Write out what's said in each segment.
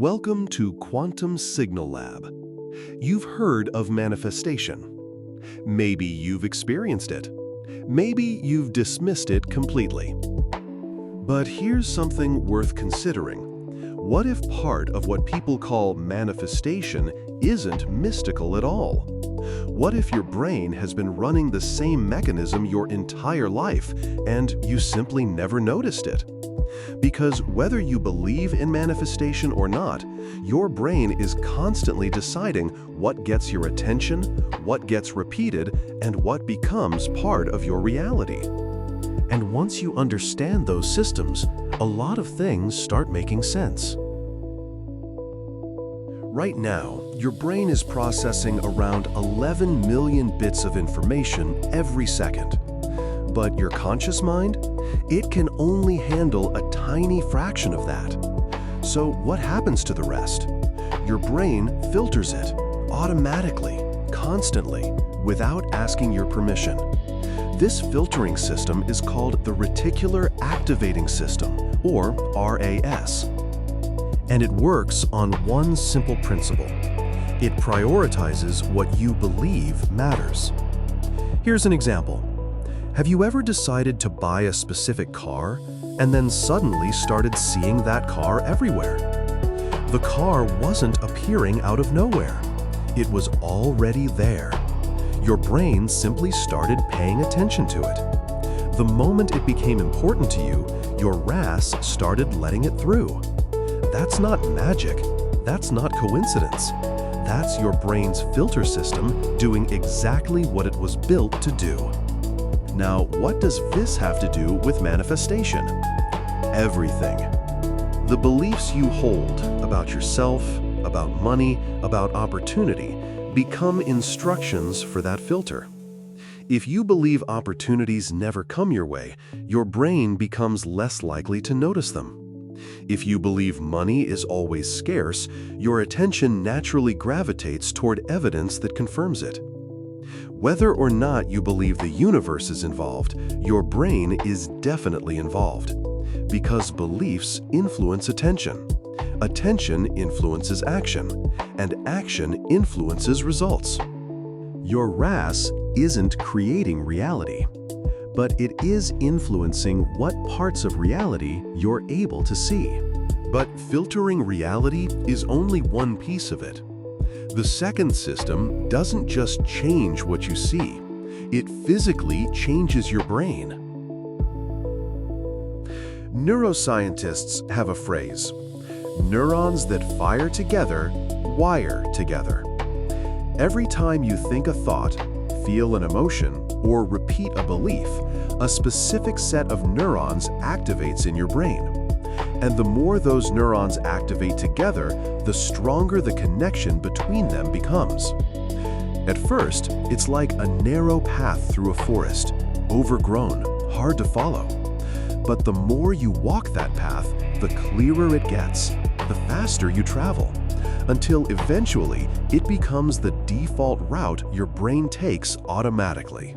Welcome to Quantum Signal Lab. You've heard of manifestation. Maybe you've experienced it. Maybe you've dismissed it completely. But here's something worth considering. What if part of what people call manifestation isn't mystical at all? What if your brain has been running the same mechanism your entire life and you simply never noticed it? Because whether you believe in manifestation or not, your brain is constantly deciding what gets your attention, what gets repeated, and what becomes part of your reality. And once you understand those systems, a lot of things start making sense. Right now, your brain is processing around 11 million bits of information every second. But your conscious mind? It can only handle a tiny fraction of that. So what happens to the rest? Your brain filters it, automatically, constantly, without asking your permission. This filtering system is called the Reticular Activating System, or RAS. And it works on one simple principle. It prioritizes what you believe matters. Here's an example. Have you ever decided to buy a specific car and then suddenly started seeing that car everywhere? The car wasn't appearing out of nowhere. It was already there. Your brain simply started paying attention to it. The moment it became important to you, your RAS started letting it through. That's not magic. That's not coincidence. That's your brain's filter system doing exactly what it was built to do. Now, what does this have to do with manifestation? Everything. The beliefs you hold about yourself, about money, about opportunity become instructions for that filter. If you believe opportunities never come your way, your brain becomes less likely to notice them. If you believe money is always scarce, your attention naturally gravitates toward evidence that confirms it. Whether or not you believe the universe is involved, your brain is definitely involved. Because beliefs influence attention. Attention influences action, and action influences results. Your RAS isn't creating reality, but it is influencing what parts of reality you're able to see. But filtering reality is only one piece of it. The second system doesn't just change what you see, it physically changes your brain. Neuroscientists have a phrase, neurons that fire together, wire together. Every time you think a thought, feel an emotion, or repeat a belief, a specific set of neurons activates in your brain. And the more those neurons activate together, the stronger the connection between them becomes. At first, it's like a narrow path through a forest, overgrown, hard to follow. But the more you walk that path, the clearer it gets, the faster you travel, until eventually it becomes the default route your brain takes automatically.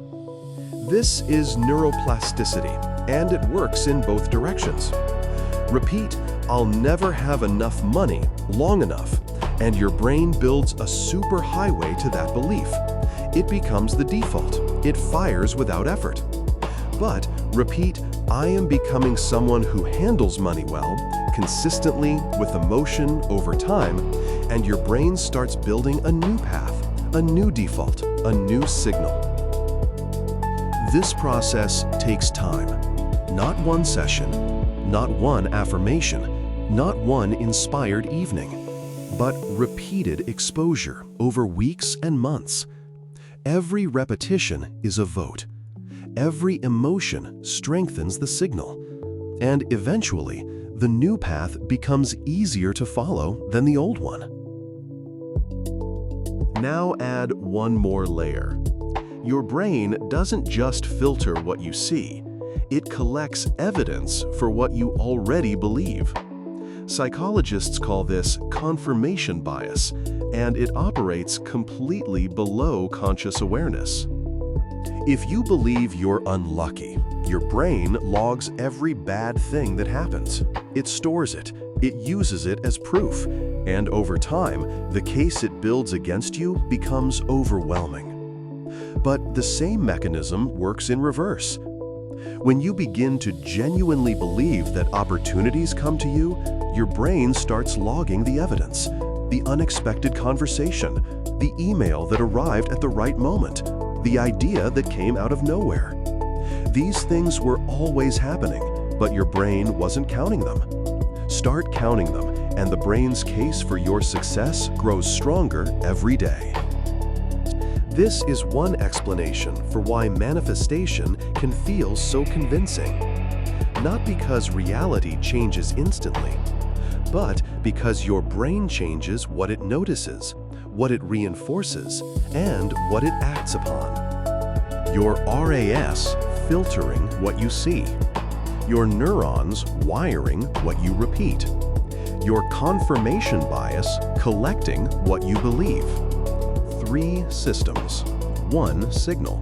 This is neuroplasticity, and it works in both directions. Repeat, "I'll never have enough money," long enough, and your brain builds a superhighway to that belief. It becomes the default. It fires without effort. But repeat, "I am becoming someone who handles money well," consistently, with emotion, over time, and your brain starts building a new path, a new default, a new signal. This process takes time. Not one session, not one affirmation, not one inspired evening, but repeated exposure over weeks and months. Every repetition is a vote. Every emotion strengthens the signal. And eventually, the new path becomes easier to follow than the old one. Now add one more layer. Your brain doesn't just filter what you see. It collects evidence for what you already believe. Psychologists call this confirmation bias, and it operates completely below conscious awareness. If you believe you're unlucky, your brain logs every bad thing that happens. It stores it, it uses it as proof, And over time, the case it builds against you becomes overwhelming. But the same mechanism works in reverse. When you begin to genuinely believe that opportunities come to you, your brain starts logging the evidence, the unexpected conversation, the email that arrived at the right moment, the idea that came out of nowhere. These things were always happening, but your brain wasn't counting them. Start counting them, and the brain's case for your success grows stronger every day. This is one explanation for why manifestation can feel so convincing. Not because reality changes instantly, but because your brain changes what it notices, what it reinforces, and what it acts upon. Your RAS filtering what you see, your neurons wiring what you repeat, your confirmation bias collecting what you believe. 3 systems, 1 signal.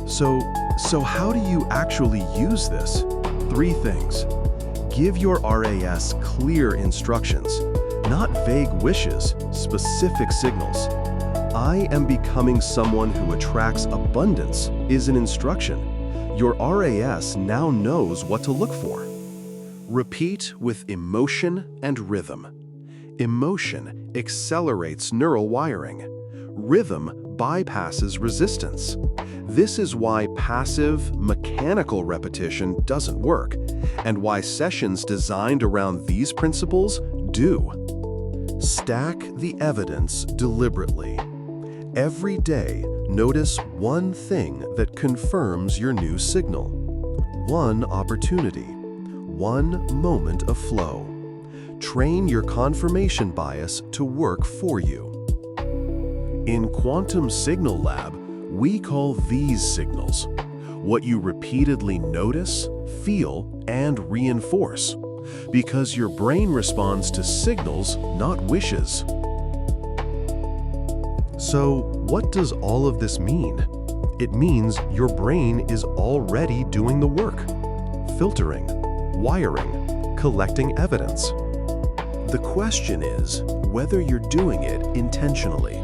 So how do you actually use this? 3 things. Give your RAS clear instructions, not vague wishes, specific signals. I am becoming someone who attracts abundance is an instruction. Your RAS now knows what to look for. Repeat with emotion and rhythm. Emotion accelerates neural wiring. Rhythm bypasses resistance. This is why passive, mechanical repetition doesn't work, and why sessions designed around these principles do. Stack the evidence deliberately. Every day, notice one thing that confirms your new signal. One opportunity. One moment of flow. Train your confirmation bias to work for you. In Quantum Signal Lab, we call these signals what you repeatedly notice, feel, and reinforce, because your brain responds to signals, not wishes. So, what does all of this mean? It means your brain is already doing the work, filtering, wiring, collecting evidence. The question is whether you're doing it intentionally.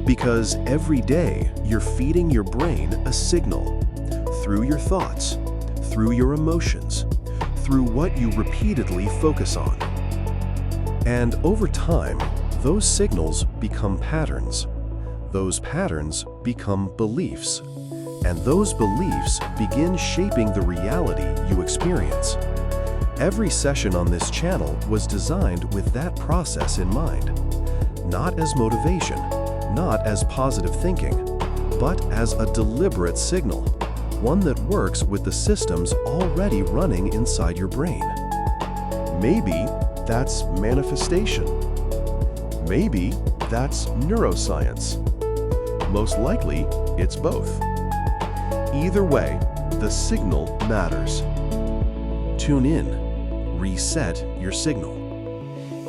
Because every day you're feeding your brain a signal through your thoughts, through your emotions, through what you repeatedly focus on. And over time, those signals become patterns. Those patterns become beliefs. And those beliefs begin shaping the reality you experience. Every session on this channel was designed with that process in mind. Not as motivation, not as positive thinking, but as a deliberate signal, one that works with the systems already running inside your brain. Maybe that's manifestation. Maybe that's neuroscience. Most likely, it's both. Either way, the signal matters. Tune in. Reset your signal.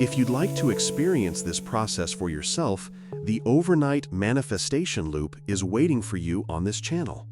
If you'd like to experience this process for yourself, the overnight manifestation loop is waiting for you on this channel.